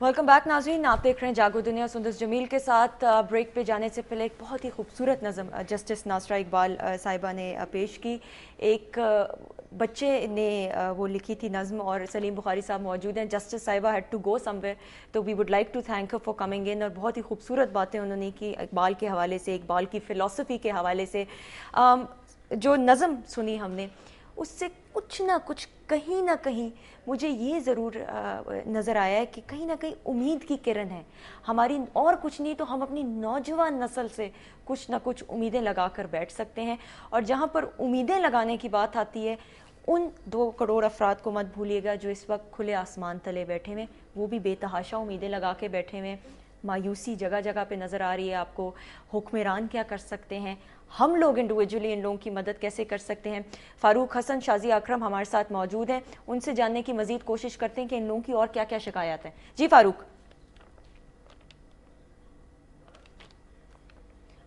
Welcome back नाज़रीन, आप देख रहे हैं जागो दुनिया सुंदस जमील के साथ। ब्रेक पे जाने से पहले एक बहुत ही खूबसूरत नज़म जस्टिस नासरा इकबाल साहिबा ने पेश की। एक बच्चे ने वो लिखी थी नज़म और सलीम बुखारी साहब मौजूद हैं। जस्टिस साहिबा हैड टू गो समवेयर, तो we would like to thank her for coming in. और बहुत ही खूबसूरत बातें उन्होंने की इकबाल के हवाले से, इकबाल की फ़िलासफ़ी के हवाले से। जो नज़म सुनी हमने उससे कुछ ना कुछ कहीं ना कहीं मुझे ये ज़रूर नज़र आया है कि कहीं ना कहीं उम्मीद की किरण है हमारी, और कुछ नहीं तो हम अपनी नौजवान नस्ल से कुछ ना कुछ उम्मीदें लगा कर बैठ सकते हैं। और जहाँ पर उम्मीदें लगाने की बात आती है, उन 2 करोड़ अफराद को मत भूलिएगा जो इस वक्त खुले आसमान तले बैठे हुए, वो भी बेतहाशा उम्मीदें लगा के बैठे हुए। मायूसी जगह जगह पे नज़र आ रही है आपको। हुक्मरान क्या कर सकते हैं, हम लोग इंडिविजुअली इन लोगों की मदद कैसे कर सकते हैं। फ़ारूक हसन, शाज़िया अकरम हमारे साथ मौजूद हैं, उनसे जानने की मज़ीद कोशिश करते हैं कि इन लोगों की और क्या क्या शिकायत है। जी फ़ारूक।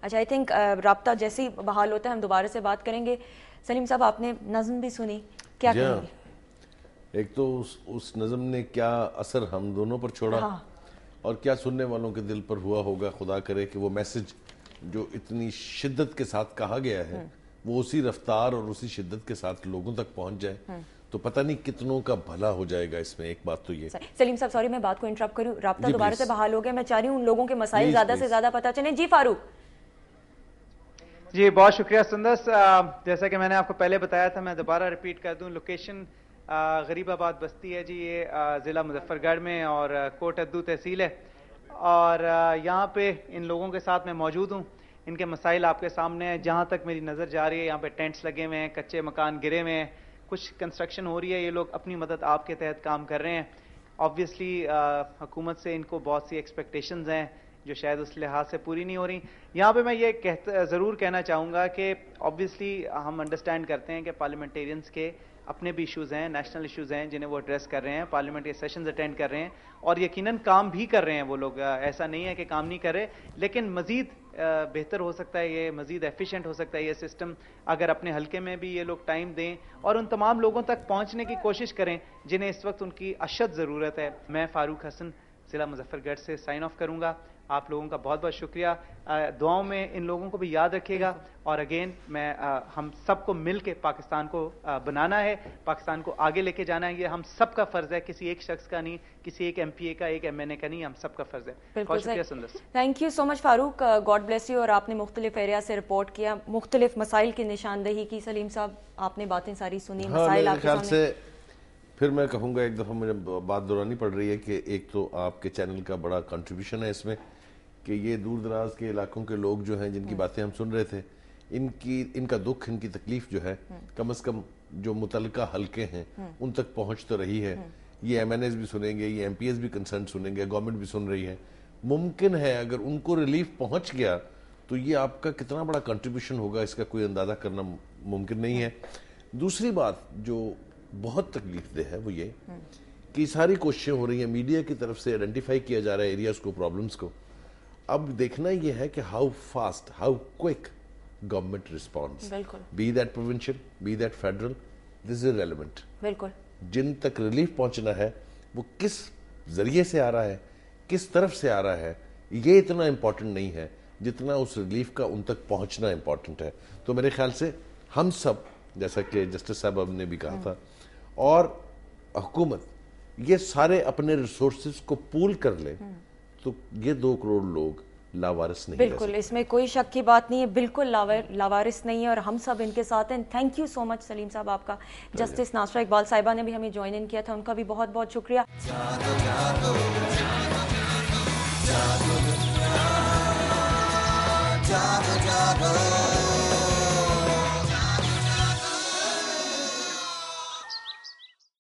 अच्छा, आई थिंक राब्ता जैसे ही बहाल होता है हम दोबारा से बात करेंगे। सलीम साहब, आपने नज़म भी सुनी, क्या कहेंगे? एक तो उस नज़म ने क्या असर हम दोनों पर छोड़ा, हाँ। और क्या सुनने वालों के दिल पर हुआ होगा। खुदा करे कि वो मैसेज जो इतनी शिद्दत के साथ कहा गया है वो उसी रफ्तार और उसी शिद्दत के साथ लोगों तक पहुंच जाए, तो पता नहीं कितनों का भला हो जाएगा इसमें। एक बात तो ये, सलीम साहब सॉरी मैं बात को इंटरप्ट करूं, राब्ता दोबारा से बहाल हो गया, मैं चाह रही हूं उन लोगों के मसाइल ज्यादा से ज्यादा पता चले। जी फ़ारूक। जी बहुत शुक्रिया सुंदस। जैसा कि मैंने आपको पहले बताया था, मैं दोबारा रिपीट कर दूं, लोकेशन गरीबाबाद बस्ती है जी, ये ज़िला मुजफ्फरगढ़ में और कोट अद्दू तहसील है। और यहाँ पे इन लोगों के साथ मैं मौजूद हूँ, इनके मसाइल आपके सामने हैं। जहाँ तक मेरी नज़र जा रही है यहाँ पे टेंट्स लगे हुए हैं, कच्चे मकान गिरे हुए हैं, कुछ कंस्ट्रक्शन हो रही है। ये लोग अपनी मदद आपके तहत काम कर रहे हैं। ऑब्वियसली हुकूमत से इनको बहुत सी एक्सपेक्टेशंस हैं जो शायद उस लिहाज से पूरी नहीं हो रही। यहाँ पे मैं ये ज़रूर कहना चाहूँगा कि ऑब्वियसली हम अंडरस्टैंड करते हैं कि पार्लियामेंटेरियंस के अपने भी इश्यूज़ हैं, नेशनल इश्यूज़ हैं जिन्हें वो एड्रेस कर रहे हैं, पार्लियामेंट के सेशंस अटेंड कर रहे हैं और यकीनन काम भी कर रहे हैं वो लोग। ऐसा नहीं है कि काम नहीं कर रहे, लेकिन मज़ीद बेहतर हो सकता है, ये मज़ीद एफिशिएंट हो सकता है ये सिस्टम, अगर अपने हल्के में भी ये लोग टाइम दें और उन तमाम लोगों तक पहुँचने की कोशिश करें जिन्हें इस वक्त उनकी अशद ज़रूरत है। मैं फ़ारूक हसन ज़िला मुजफ्फरगढ़ से साइन ऑफ करूँगा। आप लोगों का बहुत बहुत शुक्रिया। दुआओं में इन लोगों को भी याद रखिएगा। और अगेन मैं हम सबको मिल के पाकिस्तान को बनाना है, पाकिस्तान को आगे लेके जाना है। ये हम सबका फ़र्ज़ है, किसी एक शख्स का नहीं, किसी एक MPA का, एक MNA का नहीं, हम सबका फ़र्ज़ है। बहुत शुक्रिया सुंदर। Thank you so much Farooq, God bless you. और आपने मुख्तलिफ एरिया से रिपोर्ट किया, मुख्तलिफ मसाइल की निशानदही की। सलीम साहब आपने बातें सारी सुनी, मसाइल आपके सामने। फिर मैं कहूँगा, एक दफ़ा मुझे बात दोहरानी पड़ रही है कि एक तो आपके चैनल का बड़ा कंट्रीब्यूशन है इसमें कि ये दूर दराज के इलाकों के लोग जो हैं जिनकी बातें हम सुन रहे थे, इनका दुख, इनकी तकलीफ जो है कम से कम जो मुतलका हल्के हैं उन तक पहुंच तो रही है। ये MNAs भी सुनेंगे, ये MPs भी कंसर्न सुनेंगे, गवर्नमेंट भी सुन रही है। मुमकिन है अगर उनको रिलीफ पहुंच गया तो ये आपका कितना बड़ा कंट्रीब्यूशन होगा, इसका कोई अंदाजा करना मुमकिन नहीं है। दूसरी बात जो बहुत तकलीफ दे है वो ये कि सारी कोशिशें हो रही हैं, मीडिया की तरफ से आइडेंटिफाई किया जा रहा है एरियाज को, प्रॉब्लम्स को। अब देखना ये है कि how fast, how quick government response, be that provincial, be that federal, this is irrelevant. बिल्कुल, जिन तक रिलीफ पहुंचना है वो किस जरिए से आ रहा है, किस तरफ से आ रहा है, ये इतना इंपॉर्टेंट नहीं है जितना उस रिलीफ का उन तक पहुंचना इंपॉर्टेंट है। तो मेरे ख्याल से हम सब, जैसा कि जस्टिस साहब ने भी कहा था, और हुकूमत, ये सारे अपने रिसोर्सेज को पूल कर ले तो ये 2 करोड़ लोग लावारिस नहीं। बिल्कुल, इसमें कोई शक की बात नहीं है, बिल्कुल लावारिस नहीं है और हम सब इनके साथ हैं। Thank you so much Salim साहब आपका। जस्टिस नासरा इकबाल साहिबा ने भी हमें ज्वाइन इन किया था, उनका भी बहुत बहुत शुक्रिया। जागो